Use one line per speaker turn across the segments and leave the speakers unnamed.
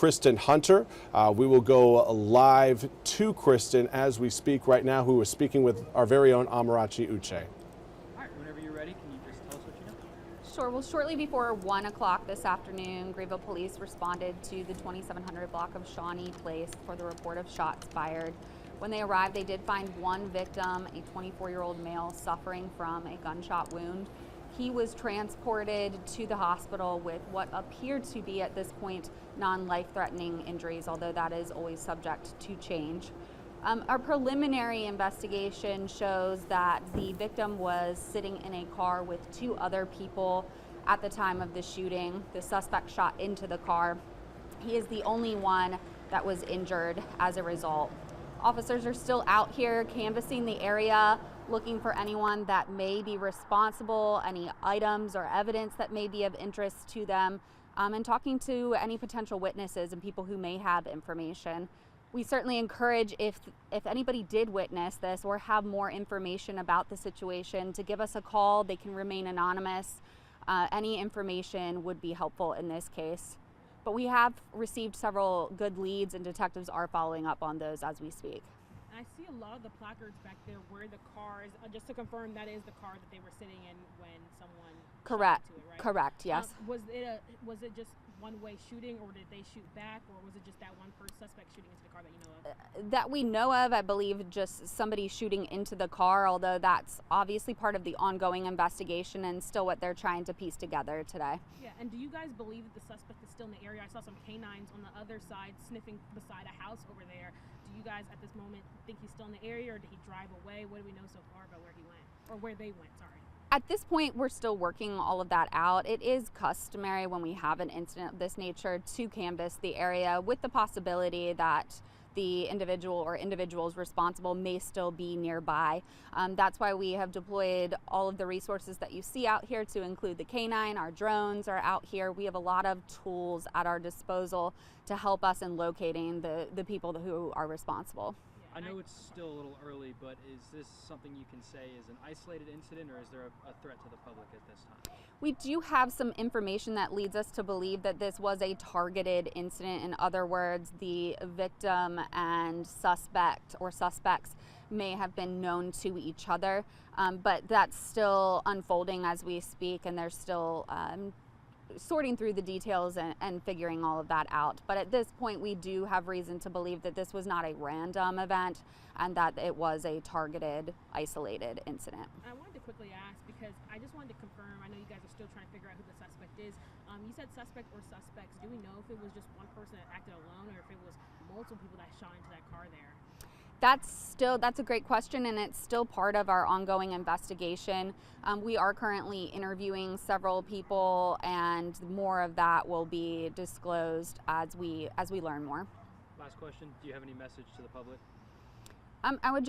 Kristen Hunter. We will go live to Kristen as we speak right now, who is speaking with our very own Amarachi Uche.
All right, whenever you're ready, can you just tell us what you know?
Sure. Well, shortly before 1 o'clock this afternoon, Greenville police responded to the 2700 block of Shawnee Place for the report of shots fired. When they arrived, they did find one victim, a 24-year-old male suffering from a gunshot wound. He was transported to the hospital with what appeared to be at this point non-life-threatening injuries, although that is always subject to change. Our preliminary investigation shows that the victim was sitting in a car with two other people at the time of the shooting. The suspect shot into the car. He is the only one that was injured as a result. Officers are still out here canvassing the area, looking for anyone that may be responsible, any items or evidence that may be of interest to them, and talking to any potential witnesses and people who may have information. We certainly encourage, if anybody did witness this or have more information about the situation, to give us a call. They can remain anonymous. Any information would be helpful in this case. But we have received several good leads, and detectives are following up on those as we speak.
I see a lot of the placards back there where the cars, just to confirm, that is the car that they were sitting in when someone
Correct.
shot into it, right?
Correct, yes.
Was it just one-way shooting, or did they shoot back, or was it just that one first suspect shooting into the car that you know of?
That we know of, I believe just somebody shooting into the car, although that's obviously part of the ongoing investigation and still what they're trying to piece together today.
Yeah, and do you guys believe that the suspect is still in the area? I saw some canines on the other side sniffing beside a house over there. Do you guys at this moment think he's still in the area, or did he drive away? What do we know so far about where he went, or where they went, sorry?
At this point, we're still working all of that out. It is customary when we have an incident of this nature to canvass the area with the possibility that the individual or individuals responsible may still be nearby. That's why we have deployed all of the resources that you see out here, to include the canine. Our drones are out here. We have a lot of tools at our disposal to help us in locating the people who are responsible.
I know it's still a little early, but is this something you can say is an isolated incident, or is there a threat to the public at this time?
We do have some information that leads us to believe that this was a targeted incident. In other words, the victim and suspect or suspects may have been known to each other, but that's still unfolding as we speak, and they're still sorting through the details and figuring all of that out. But at this point, we do have reason to believe that this was not a random event and that it was a targeted, isolated incident.
I wanted to quickly ask, because I just wanted to confirm, I know you guys are still trying to figure out who the suspect is. You said suspect or suspects. Do we know if it was just one person that acted alone, or if it was multiple people that shot into that car there?
That's a great question, and it's still part of our ongoing investigation. We are currently interviewing several people, and more of that will be disclosed as we learn more.
Last question, do you have any message to the public?
I would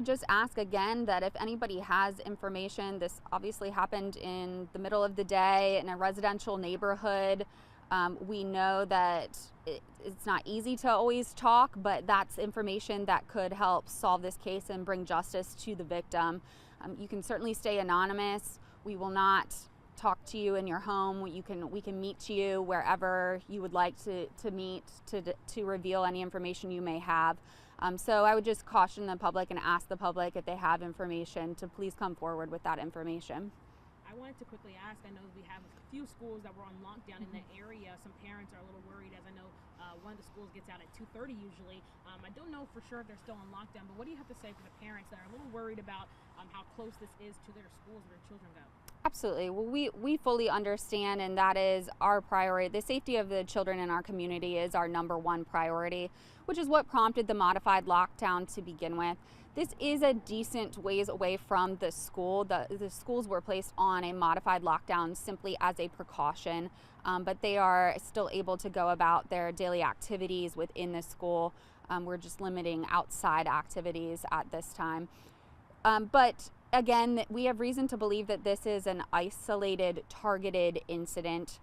just ask again that if anybody has information, this obviously happened in the middle of the day in a residential neighborhood. We know that it's not easy to always talk, but that's information that could help solve this case and bring justice to the victim. You can certainly stay anonymous. We will not talk to you in your home. We can meet you wherever you would like to meet to reveal any information you may have. So I would just caution the public and ask the public, if they have information, to please come forward with that information.
I wanted to quickly ask, I know we have a few schools that were on lockdown in the area. Some parents are a little worried, as I know one of the schools gets out at 2:30 usually. I don't know for sure if they're still on lockdown, but what do you have to say for the parents that are a little worried about how close this is to their schools where their children go?
Absolutely. Well, we fully understand, and that is our priority. The safety of the children in our community is our #1 priority, which is what prompted the modified lockdown to begin with. This is a decent ways away from the school. The schools were placed on a modified lockdown simply as a precaution, but they are still able to go about their daily activities within the school. We're just limiting outside activities at this time. But again, we have reason to believe that this is an isolated, targeted incident.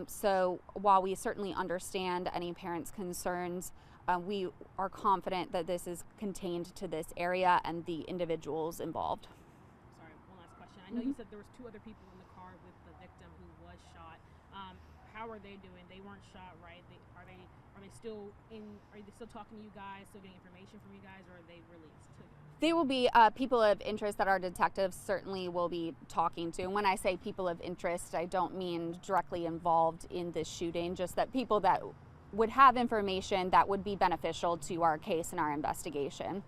So while we certainly understand any parents' concerns, we are confident that this is contained to this area and the individuals involved.
Sorry, one last question. I know you said there was two other people in the car with the victim who was shot. How are they doing? They weren't shot, right? Are they still are they still talking to you guys, still getting information from you guys, or are they released to you?
They will be people of interest that our detectives certainly will be talking to. And when I say people of interest, I don't mean directly involved in this shooting, just that people that would have information that would be beneficial to our case and our investigation.